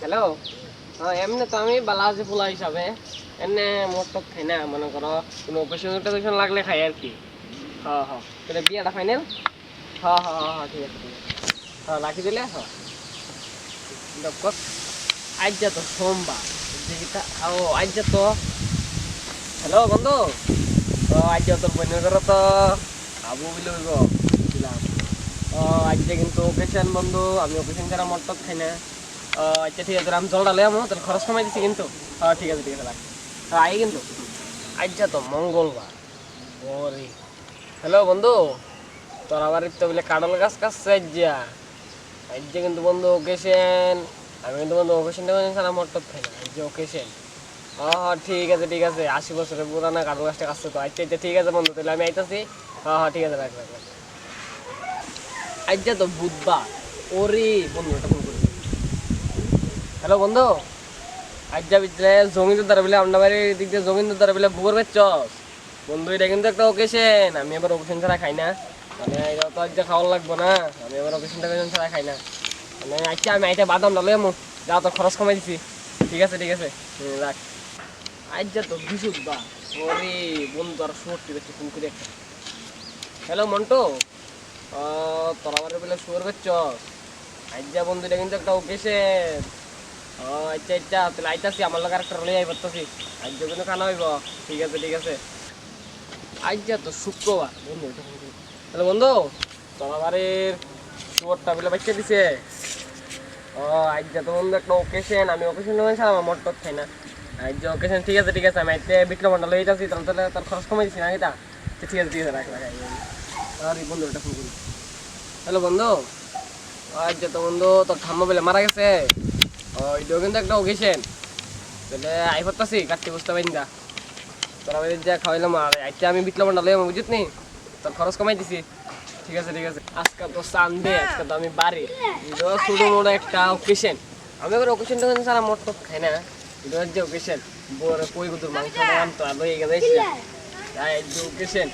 Hello. এমনি তো আমি বালাজি পোলা হিসাবে এমনি মোট তো খাই না, মনে করো কোনো অকেশন লাগলে খাই আর কি। হ্যাঁ হ্যাঁ, তাহলে বিয়াটা ফাইনাল। হ্যাঁ হ্যাঁ হ্যাঁ হ্যাঁ, ঠিক আছে ঠিক আছে। হ্যাঁ রাখি দিলে। হ্যাঁ ডক্টর, আজ যা তো সোমবার যেটা। ও আজ যা তো, হ্যালো বন্ধু। ও আজ যা তোর বোনের ঘরে তো আবু বিলে হইব বুঝলাম। ও আজ যে কিন্তু অকেশন বন্ধু, আমি অকেশন ছাড়া মোট তো খাই না। ও আচ্ছা ঠিক আছে, আমি জলটা লই আমো, তোর খরচ কমাই দিছি কিন্তু। হ্যাঁ ঠিক আছে ঠিক আছে, রাখ। হ্যাঁ আই কিন্তু আজ যা তো মঙ্গলবার। ওরে হ্যালো বন্ধু, তোর আবার তো বলে কাডল গাছ কাটছে যা। আজ যে কিন্তু বন্ধু ওকেশন, আমি কিন্তু বন্ধু ওকেশন টোকেশন ছাড়া মোট তো খাই না। আজ যে ওকেশন। হ্যাঁ হ্যাঁ ঠিক আছে ঠিক আছে, 80 বছরের পুরানা কাডল গাছটা কাটছে তো। আচ্ছা আচ্ছা ঠিক আছে বন্ধু, তাহলে আমি আইতাছি। হ্যাঁ হ্যাঁ ঠিক আছে, রাখ রাখ রাখ। আজ যা তো বুধবার। ওরে বন্ধু এটা ফোন করি। হ্যালো বন্ধু, আজ যা বিচলে জমিদার দ্বারা বলে আমরা বাড়ির দিক দিয়ে জমিদার দ্বারা বলে গোবর বেচছস বন্ধু। এটা কিন্তু একটা ওকেশন, আমি এবার ওকেশন ছাড়া খাই না। মানে এটা তো আজ খাওয়ার লাগবো না, আমি এবার ওকেশন টোকেশন ছাড়া খাই না। মানে আচ্ছা আমি আইটা বাদাম ডালো এমন, যা তো খরচ কমাই দিছি। ঠিক আছে ঠিক আছে, রাখ। আজ যা তো বিশুদ্ধ। ওরে বন্ধু আর শুয়োরটি বেশি ফোন করে একটা। হ্যালো মন্টু, তোর আমার বলে শুয়োর বেচছস। আজ যা বন্ধু এটা কিন্তু একটা ওকেশন। ও আচ্ছা আচ্ছা, তাহলে আইতাছি, আমার লোক আরেকটা রলে যাই করতেছি। আজ কিন্তু খানা হইব। ঠিক আছে ঠিক আছে। আজ যা তো শুক্রবার বন্ধু, তাহলে বন্ধু তোর বাড়ির শুয়োরটা বলে বাচ্চা দিছে। ও আজ যা তো বন্ধু একটা ওকেশন, আমি ওকেশন ছাড়া আমার মোট খাই না। আজ যে ওকেশন, ঠিক আছে ঠিক আছে, আমি আইতে বিক্রম মন্ডল লই যাচ্ছি, তাহলে তাহলে তার খরচ কমাই দিছি না এটা। ঠিক আছে ঠিক আছে, রাখ রাখ। আর এই বন্ধু এটা ফোন করি। হ্যালো বন্ধু, আজ যা তো বন্ধু তোর ঠাম্মা বলে মারা গেছে। ও এটাও কিন্তু একটা ওকেশন, তাহলে আই করতেছি কাটতে বুঝতে পারি না। তোরা বাড়ি যা খাওয়াইলাম, আর আইতে আমি বিকলাম না লইলাম বুঝিস নি, তোর খরচ কমাই দিছি। ঠিক আছে ঠিক আছে। আজকে তো সানডে, আজকে তো আমি বাড়ি। এটা ছোটো মোটো একটা ওকেশন, আমি এবার ওকেশন টোকেশন ছাড়া মোট তো খাই না। এটা হচ্ছে ওকেশন, বড় কই গুতুর মাংস আনতো আর লই গেছে। তাই যে ওকেশন